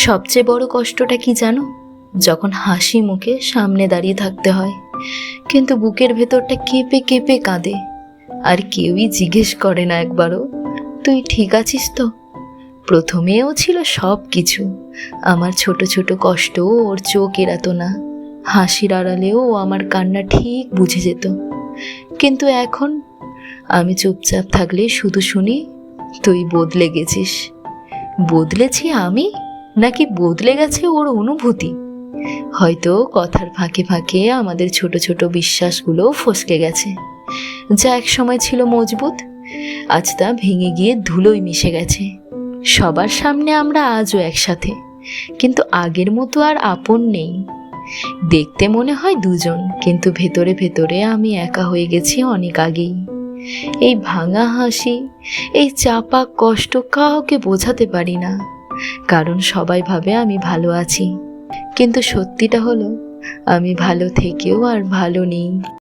সবচেয়ে বড় কষ্টটা কি জানো? যখন হাসি মুখে সামনে দাঁড়িয়ে থাকতে হয়, কিন্তু বুকের ভেতরটা কেঁপে কেঁপে কাঁদে, আর কেউই জিজ্ঞেস করে না একবারও তুই ঠিক আছিস তো। প্রথমেও ছিল সব কিছু, আমার ছোট ছোট কষ্ট ওর চোখ এড়াতো না, হাসির আড়ালেও ও আমার কান্না ঠিক বুঝে যেত। কিন্তু এখন আমি চুপচাপ থাকলে শুধু শুনি তুই বদলে গেছিস। বদলেছি আমি, নাকি বদলে গেছে ওর অনুভূতি? হয়তো কথার ফাঁকে ফাঁকে আমাদের ছোট ছোট বিশ্বাসগুলো ফসকে গেছে, যা এক সময় ছিল মজবুত, আজ তা ভেঙে গিয়ে ধুলোয় মিশে গেছে। সবার সামনে আমরা আজও একসাথে, কিন্তু আগের মতো আর আপন নেই। দেখতে মনে হয় দুজন, কিন্তু ভেতরে ভেতরে আমি একা হয়ে গেছি অনেক আগেই। এই ভাঙা হাসি, এই চাপা কষ্ট কাউকে বোঝাতে পারি না, কারণ সবাই ভাবে আমি ভালো আছি, কিন্তু সত্যিটা হলো আমি ভালো থেকেও আর ভালো নেই।